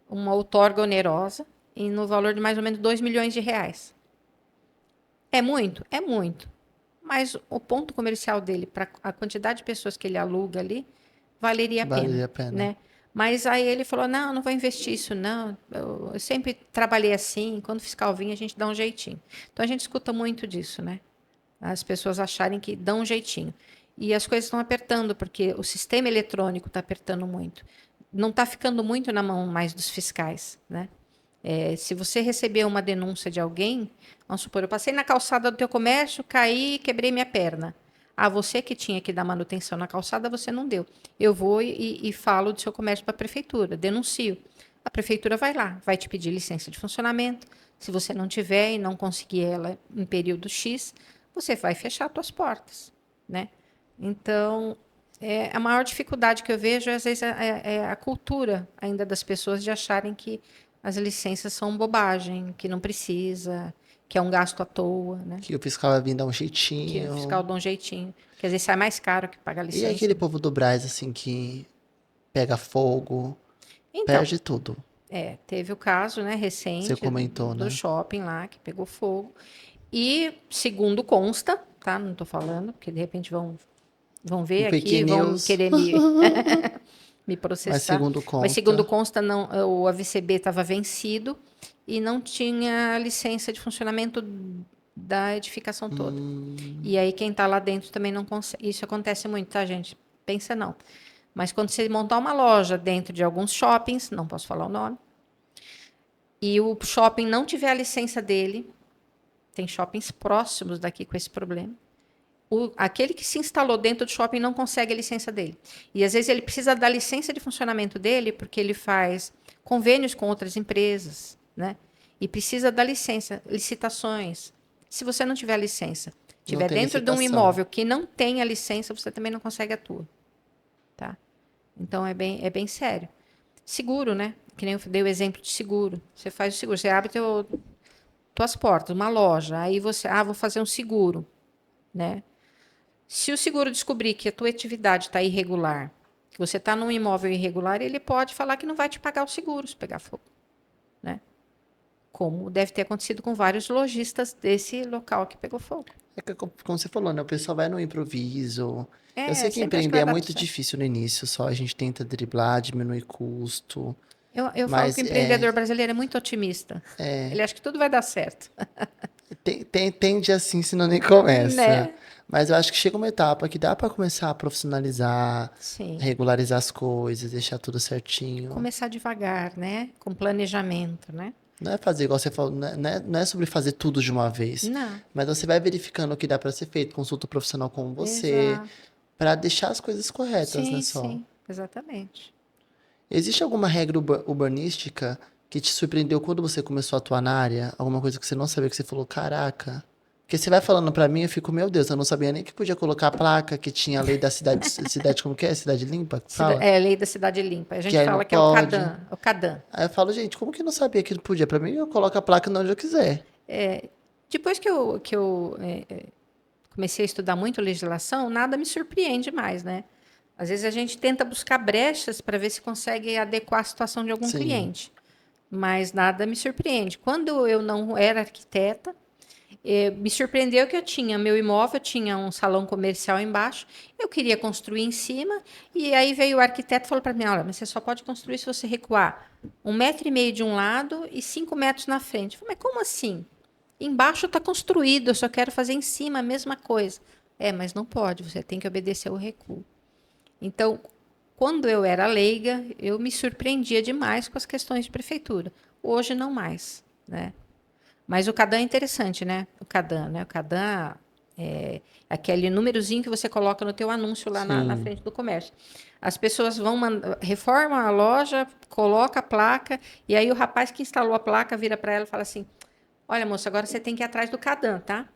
uma outorga onerosa, no valor de mais ou menos 2 milhões de reais. É muito? É muito. Mas o ponto comercial dele, para a quantidade de pessoas que ele aluga ali, valeria a pena. Valeria a pena. Né? Mas aí ele falou: não, não vou investir isso, não. Eu sempre trabalhei assim, quando o fiscal vinha, a gente dá um jeitinho. Então a gente escuta muito disso, né? As pessoas acharem que dão um jeitinho. E as coisas estão apertando, porque o sistema eletrônico está apertando muito. Não está ficando muito na mão mais dos fiscais, né? Se você receber uma denúncia de alguém, vamos supor, eu passei na calçada do teu comércio, caí e quebrei minha perna. Ah, você que tinha que dar manutenção na calçada, você não deu. Eu vou e falo do seu comércio para a prefeitura, denuncio. A prefeitura vai lá, vai te pedir licença de funcionamento. Se você não tiver e não conseguir ela em período X, você vai fechar as tuas portas, né? Então, a maior dificuldade que eu vejo, às vezes, é a cultura ainda das pessoas de acharem que as licenças são bobagem, que não precisa, que é um gasto à toa, né? Que o fiscal vai vir dar um Que o jeitinho. fiscal dá um jeitinho. Quer dizer, sai mais caro que pagar a E licença. aquele povo do Brás, assim, que pega fogo, Então, perde tudo. teve o caso, né, Você recente comentou, do né? shopping lá que pegou fogo. E, segundo consta, tá? Não tô falando, porque de repente vão Um ver fake aqui, vão news. querer me Mas processar. segundo Mas, segundo conta. consta, não, o AVCB estava vencido e não tinha licença de funcionamento da edificação toda. E aí, quem está lá dentro também não consegue. Isso acontece muito, tá, gente? Pensa não. Mas quando você montar uma loja dentro de alguns shoppings, não posso falar o nome, e o shopping não tiver a licença dele, tem shoppings próximos daqui com esse problema. Aquele que se instalou dentro do shopping não consegue a licença dele. E às vezes ele precisa da licença de funcionamento dele, porque ele faz convênios com outras empresas, né? E precisa da licença, licitações. Se você não tiver a licença, Não tiver tem dentro de um licitação. imóvel que não tem a licença, você também não consegue atuar. Tá? Então é bem sério. Seguro, né? Que nem eu dei o exemplo de seguro. Você faz o seguro, você abre tuas portas, uma loja, aí você, vou fazer um seguro, né? Se o seguro descobrir que a tua atividade está irregular, que você está num imóvel irregular, ele pode falar que não vai te pagar o seguro se pegar fogo, né? Como deve ter acontecido com vários lojistas desse local que pegou fogo. É que, como você falou, né? O pessoal vai no improviso. Eu sei que Sempre acho que empreender vai é dar tudo muito certo. difícil no início, só a gente tenta driblar, diminuir custo. Eu falo que Mas o empreendedor brasileiro é muito otimista. Ele acha que tudo vai dar certo. tende assim, senão nem começa. Né? Mas eu acho que chega uma etapa que dá pra começar a profissionalizar, Sim. regularizar as coisas, deixar tudo certinho. Começar devagar, né? Com planejamento, né? Não é fazer igual você falou, não é sobre fazer tudo de uma vez. Não. Mas você vai verificando o que dá pra ser feito, consulta um profissional como você, Exato. pra deixar as coisas corretas, né, Sim, só. sim. Exatamente. Existe alguma regra urbanística que te surpreendeu quando você começou a atuar na área? Alguma coisa que você não sabia, que você falou, caraca. Porque você vai falando pra mim, eu fico, meu Deus, eu não sabia nem que podia colocar a placa, que tinha a lei da cidade, cidade como que é? Cidade limpa, que fala? É a lei da cidade limpa. A Que gente aí não fala que é o pode. CADAM. O CADAM. Aí eu falo, gente, como que não sabia que não podia? Pra mim, eu coloco a placa onde eu quiser. Depois que eu comecei a estudar muito legislação, nada me surpreende mais, né? Às vezes a gente tenta buscar brechas para ver se consegue adequar a situação de algum Sim. cliente, mas nada me surpreende. Quando eu não era arquiteta, me surpreendeu que eu tinha meu imóvel, tinha um salão comercial embaixo, eu queria construir em cima, e aí veio o arquiteto e falou para mim, olha, mas você só pode construir se você recuar 1,5 m de um lado e 5 metros na frente. Eu falei, mas como assim? Embaixo está construído, eu só quero fazer em cima a mesma coisa. Mas não pode, você tem que obedecer ao recuo. Então, quando eu era leiga, eu me surpreendia demais com as questões de prefeitura. Hoje não mais, né? Mas o CADAM é interessante, né? O CADAM, né? O CADAM é aquele númerozinho que você coloca no teu anúncio lá na Sim. frente do comércio. As pessoas vão reformam a loja, coloca a placa, e aí o rapaz que instalou a placa vira para ela e fala assim: olha, moça, agora você tem que ir atrás do CADAM, tá?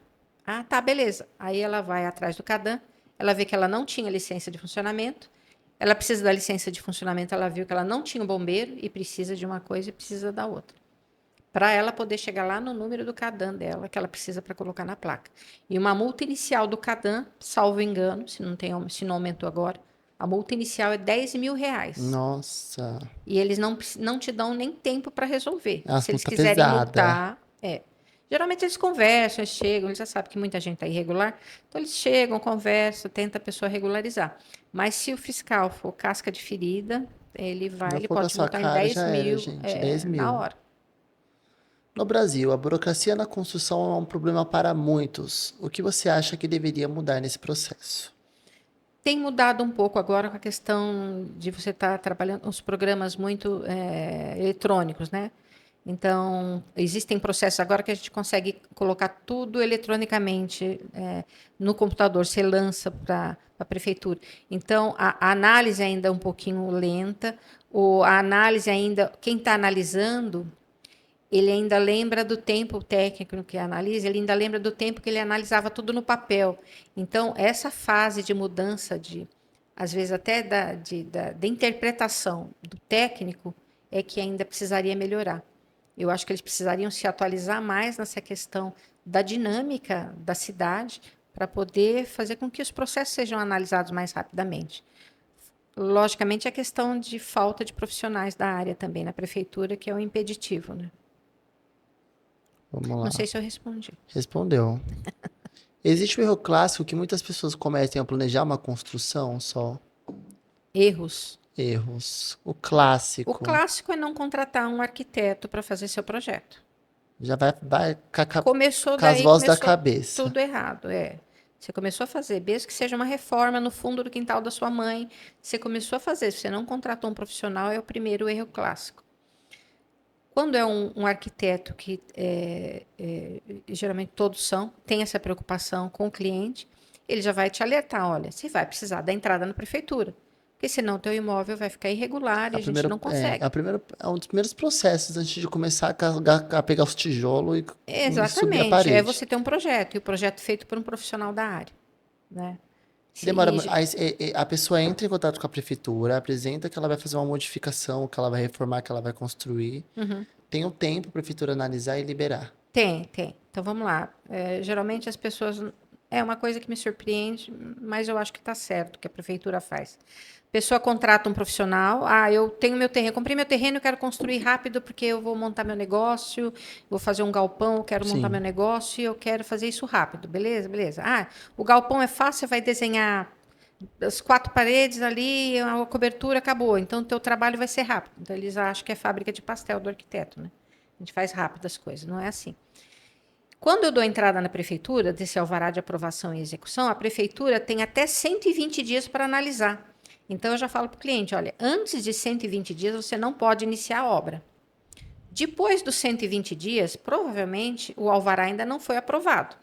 Ah, tá, beleza. Aí ela vai atrás do CADAM, ela vê que ela não tinha licença de funcionamento, ela precisa da licença de funcionamento, ela viu que ela não tinha o bombeiro e precisa de uma coisa e precisa da outra. Para ela poder chegar lá no número do CADAM dela, que ela precisa para colocar na placa. E uma multa inicial do CADAM, salvo engano, se não aumentou agora, a multa inicial é R$ 10.000. Nossa. E eles não te dão nem tempo para resolver. É uma Se eles multa quiserem pesada. multar, Geralmente eles conversam, eles chegam, eles já sabem que muita gente está irregular, então eles chegam, conversam, tenta a pessoa regularizar. Mas se o fiscal for casca de ferida, Não ele for com a pode te sua multar em cara, 10 já era, mil gente. 10 na mil. hora. No Brasil, a burocracia na construção é um problema para muitos. O que você acha que deveria mudar nesse processo? Tem mudado um pouco agora com a questão de você estar trabalhando os programas muito eletrônicos, né? Então, existem processos agora que a gente consegue colocar tudo eletronicamente no computador, você lança para a prefeitura. Então, a análise ainda é um pouquinho lenta, a análise ainda, quem está analisando, ele ainda lembra do tempo, o técnico que analisa, ele ainda lembra do tempo que ele analisava tudo no papel. Então, essa fase de mudança, às vezes até da interpretação do técnico, é que ainda precisaria melhorar. Eu acho que eles precisariam se atualizar mais nessa questão da dinâmica da cidade para poder fazer com que os processos sejam analisados mais rapidamente. Logicamente, a questão de falta de profissionais da área também na prefeitura, que é um impeditivo, né? Vamos Não lá. sei se eu respondi. Respondeu. Existe um erro clássico que muitas pessoas cometem ao planejar uma construção só. Erros. Erros. O O clássico. clássico é não contratar um arquiteto para fazer seu projeto. Já vai Começou com as daí, vozes da começou cabeça. tudo errado, é. Você começou a fazer, mesmo que seja uma reforma no fundo do quintal da sua mãe, você começou a fazer, se você não contratou um profissional, é o primeiro erro clássico. Quando é um arquiteto que geralmente todos são, tem essa preocupação com o cliente, ele já vai te alertar, olha, você vai precisar da entrada na prefeitura, porque senão teu imóvel vai ficar irregular e a gente não consegue. É um dos primeiros processos antes de começar a pegar os tijolos e subir a Exatamente, é parede. você ter um projeto, e o projeto feito por um profissional da área, né? Demora, aí, a pessoa entra em contato com a prefeitura, apresenta que ela vai fazer uma modificação, que ela vai reformar, que ela vai construir. Uhum. Tem um tempo para a prefeitura analisar e liberar. Tem. Então vamos lá. Geralmente as pessoas. É uma coisa que me surpreende, mas eu acho que está certo o que a prefeitura faz. A pessoa contrata um profissional. Ah, eu tenho meu terreno, comprei meu terreno, eu quero construir rápido porque eu vou montar meu negócio, vou fazer um galpão, eu quero montar meu Sim. negócio e eu quero fazer isso rápido. Beleza, beleza. Ah, o galpão é fácil, você vai desenhar as 4 paredes ali, a cobertura acabou. Então, o teu trabalho vai ser rápido. Então, eles acham que é fábrica de pastel do arquiteto, né? A gente faz rápido as coisas, não é assim. Quando eu dou entrada na prefeitura, desse alvará de aprovação e execução, a prefeitura tem até 120 dias para analisar. Então, eu já falo para o cliente, olha, antes de 120 dias, você não pode iniciar a obra. Depois dos 120 dias, provavelmente, o alvará ainda não foi aprovado.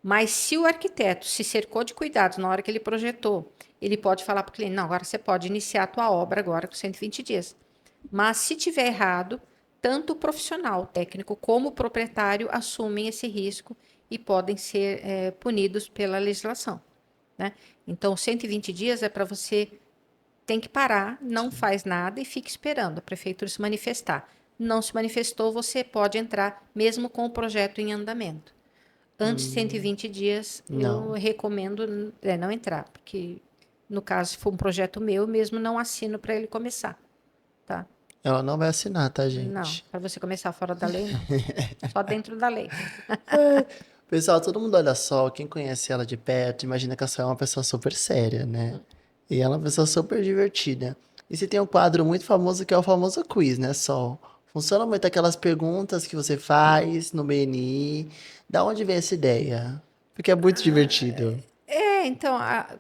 Mas se o arquiteto se cercou de cuidados na hora que ele projetou, ele pode falar para o cliente, não, agora você pode iniciar a tua obra agora com 120 dias. Mas se tiver errado, tanto o profissional, o técnico, como o proprietário assumem esse risco e podem ser punidos pela legislação, né? Então, 120 dias é para você tem que parar, não faz nada e fica esperando a prefeitura se manifestar. Não se manifestou, você pode entrar mesmo com o projeto em andamento. Antes de 120 dias, eu Não. recomendo não entrar, porque no caso, se for um projeto meu, mesmo não assino para ele começar, tá? Ela não vai assinar, tá, Não, gente? para você começar fora da lei, não. Só dentro da lei. Pessoal, todo mundo olha só, quem conhece ela de perto, imagina que a Sol é uma pessoa super séria, né? E ela é uma pessoa super divertida. E você tem um quadro muito famoso que é o famoso quiz, né, Sol? Funciona muito aquelas perguntas que você faz no BNI. Da onde veio essa ideia? Porque é muito divertido. Então, a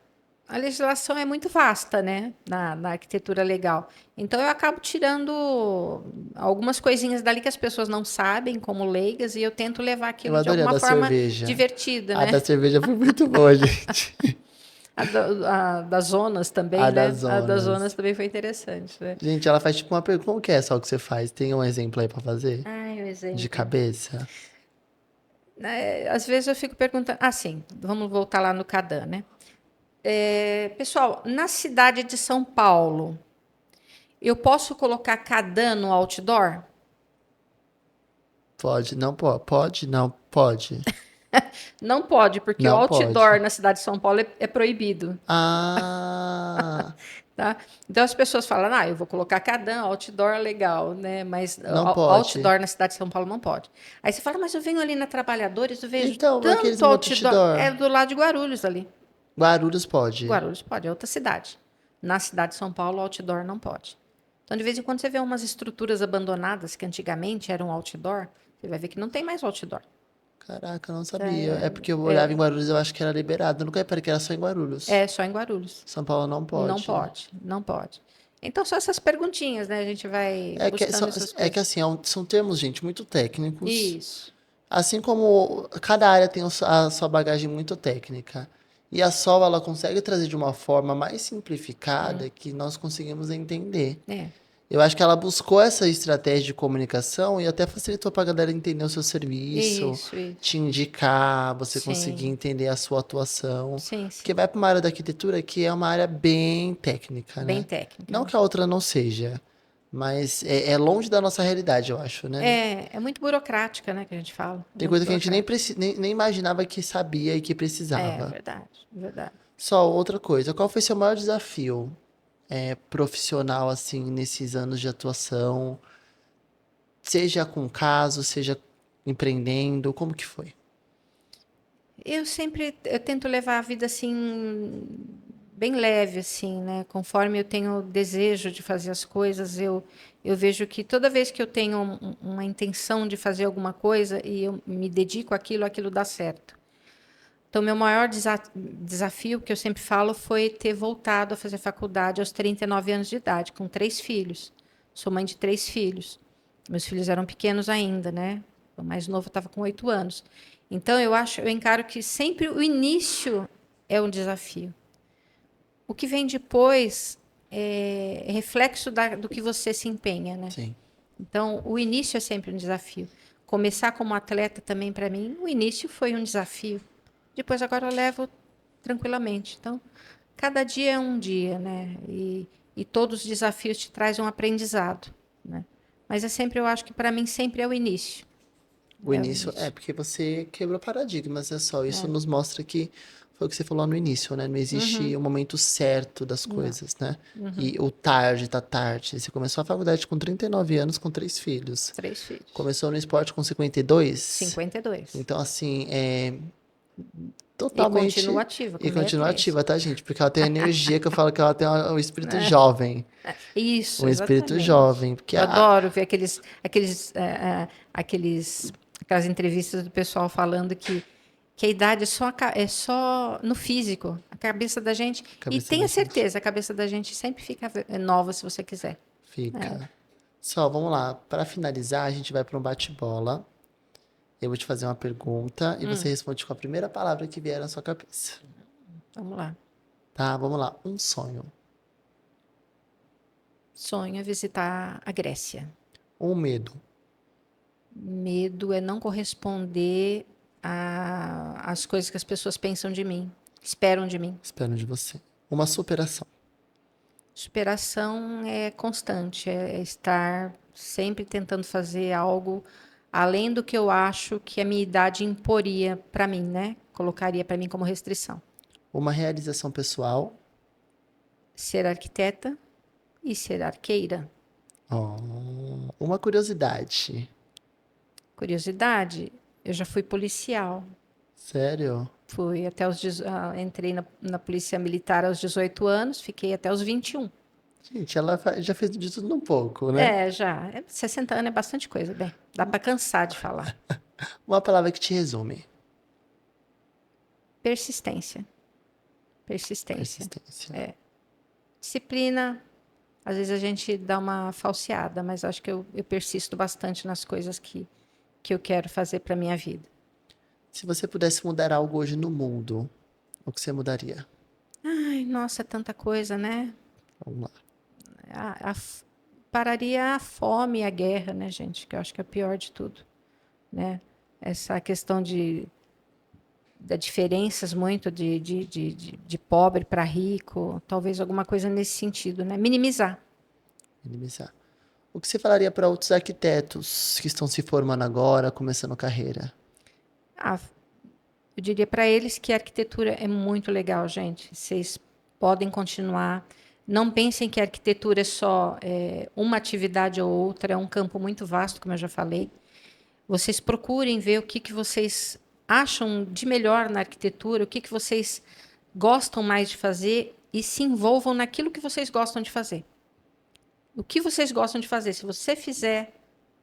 legislação é muito vasta, né, na arquitetura legal. Então, eu acabo tirando algumas coisinhas dali que as pessoas não sabem, como leigas, e eu tento levar Eu aquilo de adorei a alguma da forma cerveja. divertida, A né? da cerveja foi muito boa, gente. A das zonas A também, das né? A das zonas zonas. também foi interessante, né? Gente, ela faz tipo uma pergunta. Como que é só o que você faz? Tem um exemplo aí pra fazer? Ai, o De exemplo. cabeça? Às vezes eu fico perguntando. Ah, sim, vamos voltar lá no Cadan, né? Pessoal, na cidade de São Paulo, eu posso colocar Cadan no outdoor? Pode, não pode. Pode, não pode. Não pode, porque o Não outdoor pode. na cidade de São Paulo é proibido, Ah, tá? Então as pessoas falam, eu vou colocar Cadan, outdoor é legal, né? Mas não pode. outdoor na cidade de São Paulo não pode. Aí você fala, mas eu venho ali na Trabalhadores, eu vejo Então, aqueles tanto outdoor. É multidor. do lado de Guarulhos ali. Guarulhos pode. Guarulhos pode, é outra cidade. Na cidade de São Paulo, outdoor não pode. Então, de vez em quando, você vê umas estruturas abandonadas que antigamente eram outdoor, você vai ver que não tem mais outdoor. Caraca, eu não sabia. É porque eu olhava em Guarulhos, eu acho que era liberado. Eu nunca reparei que era só em Guarulhos. É só em Guarulhos. São Paulo não Não pode. pode, não pode. Então, são essas perguntinhas, né? A gente vai buscando essas É que coisas. assim, são termos, gente, muito técnicos. Isso. Assim como cada área tem a sua bagagem muito técnica. E a Sol, ela consegue trazer de uma forma mais simplificada que nós conseguimos entender. É. Eu acho que ela buscou essa estratégia de comunicação e até facilitou para a galera entender o seu serviço, Isso. te indicar, você conseguir Sim, entender a sua atuação. Porque sim. vai para uma área da arquitetura que é uma área bem técnica, Bem né? técnica, Não né? que a outra não seja, Mas é longe da nossa realidade, eu acho, né? É muito burocrática, né, que a gente fala. Tem Muito coisa que a gente burocrática. nem imaginava que sabia e que É precisava. verdade, verdade. Só outra coisa, qual foi seu maior desafio profissional, assim, nesses anos de atuação? Seja com caso, seja empreendendo, como que foi? Eu tento levar a vida assim bem leve assim, né? Conforme eu tenho desejo de fazer as coisas, eu vejo que toda vez que eu tenho uma intenção de fazer alguma coisa e eu me dedico àquilo, aquilo dá certo. Então, meu maior desafio, que eu sempre falo, foi ter voltado a fazer faculdade aos 39 anos de idade, com 3 filhos. Sou mãe de 3 filhos. Meus filhos eram pequenos ainda, né? O mais novo estava com 8 anos. Então, eu encaro que sempre o início é um desafio. O que vem depois é reflexo do que você se empenha, né? Sim. Então, o início é sempre um desafio. Começar como atleta também, para mim, o início foi um desafio. Depois, agora eu levo tranquilamente. Então, cada dia é um dia, né? E todos os desafios te trazem um aprendizado, né? Mas é sempre, eu acho que para mim sempre é o início. O É o início é início. porque você quebrou paradigmas, é só. Isso nos mostra que foi o que você falou no início, né? Não existe o momento certo das Não. coisas, né? E o tarde tá tarde. Você começou a faculdade com 39 anos, com 3 filhos. 3 filhos. Começou no esporte com 52. 52. Então, assim, é E continuo totalmente. ativa com E continua 63. ativa, tá, gente? Porque ela tem a energia que eu falo que ela tem um espírito jovem. Isso, Um espírito exatamente. jovem. Porque Eu adoro ver aquelas entrevistas do pessoal falando que a idade é só no físico, a cabeça da gente. a E cabeça da tenha gente certeza, a cabeça da gente sempre fica nova se você quiser. fica. Só, vamos lá. Para finalizar, a gente vai para um bate-bola. Eu vou te fazer uma pergunta e você responde com a primeira palavra que vier na sua cabeça. Vamos lá. Tá? Vamos lá. Um sonho. Sonho é visitar a Grécia. Um medo. Medo é não corresponder às coisas que as pessoas pensam de mim, esperam de mim. Espero de você. Uma superação. Superação é constante, é estar sempre tentando fazer algo além do que eu acho que a minha idade imporia para mim, né? Colocaria para mim como restrição. Uma realização pessoal. Ser arquiteta e ser arqueira. Oh, uma curiosidade. Curiosidade, eu já fui policial. Sério? Fui até entrei na Polícia Militar aos 18 anos, fiquei até os 21. Gente, ela já fez de tudo um pouco, né? É, já. 60 anos é bastante coisa, bem. Dá para cansar de falar. Uma palavra que te resume. Persistência. Persistência. Persistência. Disciplina. Às vezes a gente dá uma falseada, mas acho que eu persisto bastante nas coisas que eu quero fazer para minha vida. Se você pudesse mudar algo hoje no mundo, o que você mudaria? Ai, nossa, é tanta coisa, né? Vamos lá. Pararia a fome e a guerra, né, gente? Que eu acho que é o pior de tudo, né? Essa questão da diferenças muito de pobre para rico, talvez alguma coisa nesse sentido, né? Minimizar. Minimizar. O que você falaria para outros arquitetos que estão se formando agora, começando carreira? Ah, eu diria para eles que a arquitetura é muito legal, gente. Vocês podem continuar. Não pensem que a arquitetura é só uma atividade ou outra, é um campo muito vasto, como eu já falei. Vocês procurem ver o que vocês acham de melhor na arquitetura, o que vocês gostam mais de fazer e se envolvam naquilo que vocês gostam de fazer. O que vocês gostam de fazer, se você fizer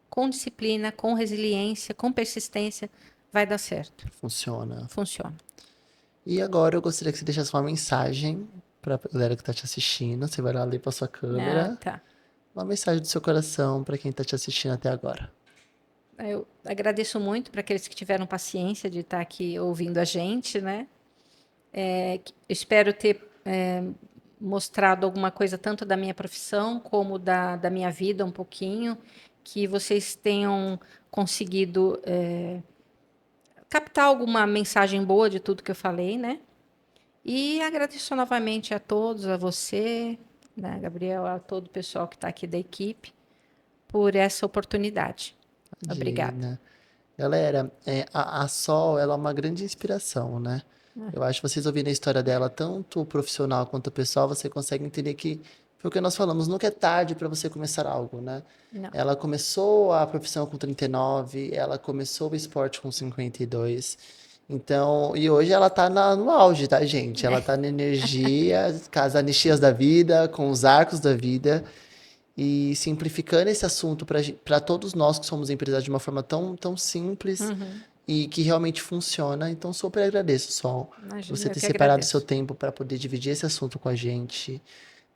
com disciplina, com resiliência, com persistência, vai dar certo. Funciona. Funciona. E agora eu gostaria que você deixasse uma mensagem para a galera que está te assistindo. Você vai lá ler para sua Ah, câmera. tá. Uma mensagem do seu coração para quem está te assistindo até agora. Eu agradeço muito para aqueles que tiveram paciência de estar aqui ouvindo a gente, né? Espero ter mostrado alguma coisa tanto da minha profissão como da minha vida um pouquinho, que vocês tenham conseguido captar alguma mensagem boa de tudo que eu falei, né? E agradeço novamente a todos, a você, né, Gabriel, a todo o pessoal que está aqui da equipe. por essa oportunidade. Obrigada. Imagina. Galera, a Sol, ela é uma grande inspiração, né? Eu acho que vocês ouvindo a história dela, tanto profissional quanto pessoal, você consegue entender que foi o que nós falamos, nunca é tarde para você começar algo, né? Não. Ela começou a profissão com 39, ela começou o esporte com 52. Então, e hoje ela tá no auge, tá, gente? Ela tá na energia, com as anistias da vida, com os arcos da vida. E simplificando esse assunto para todos nós que somos empresários de uma forma tão simples e que realmente funciona. Então, super agradeço, Sol, por Imagina, você eu ter que separado seu agradeço. tempo para poder dividir esse assunto com a gente,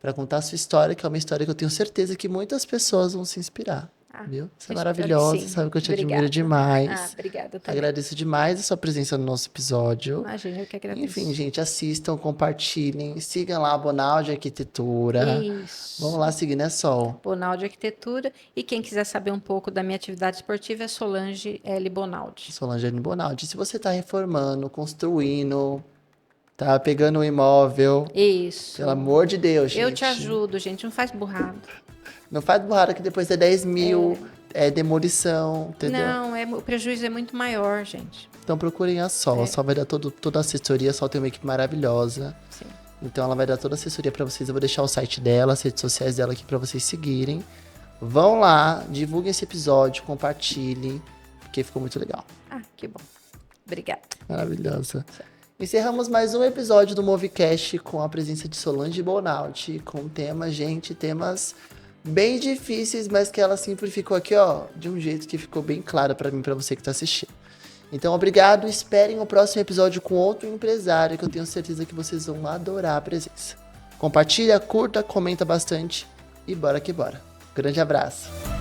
para contar a sua história, que é uma história que eu tenho certeza que muitas pessoas vão se inspirar, Ah, viu? Você é eu espero que maravilhosa, sim. sabe que eu te admiro Obrigada. demais. Obrigada também. Agradeço demais a sua presença no nosso episódio. Imagina, eu que Enfim, agradeço. gente, assistam, compartilhem, sigam lá a Bonaldi Arquitetura. Vamos Isso. lá seguir, né, Sol? Bonaldi Arquitetura. E quem quiser saber um pouco da minha atividade esportiva é Solange L. Bonaldi. Solange Bonaldi. Se você está reformando, construindo, tá pegando um imóvel, Isso. pelo amor de Deus, Eu te gente. ajudo, gente. Não faz burrado. Não faz burrada que depois é 10 mil, é demolição, entendeu? Não, o prejuízo é muito maior, gente. Então procurem a Sol. A Sol vai dar toda a assessoria. A Sol tem uma equipe maravilhosa. Sim. Então ela vai dar toda a assessoria para vocês. Eu vou deixar o site dela, as redes sociais dela aqui para vocês seguirem. Vão lá, divulguem esse episódio, compartilhem, porque ficou muito legal. Que bom. Obrigada. Maravilhosa. Encerramos mais um episódio do Movicast com a presença de Solange Bonaldi, com temas bem difíceis, mas que ela simplificou aqui, ó, de um jeito que ficou bem claro pra mim, pra você que tá assistindo. Então, obrigado, esperem o próximo episódio com outro empresário, que eu tenho certeza que vocês vão adorar a presença. Compartilha, curta, comenta bastante e bora que bora. Grande abraço.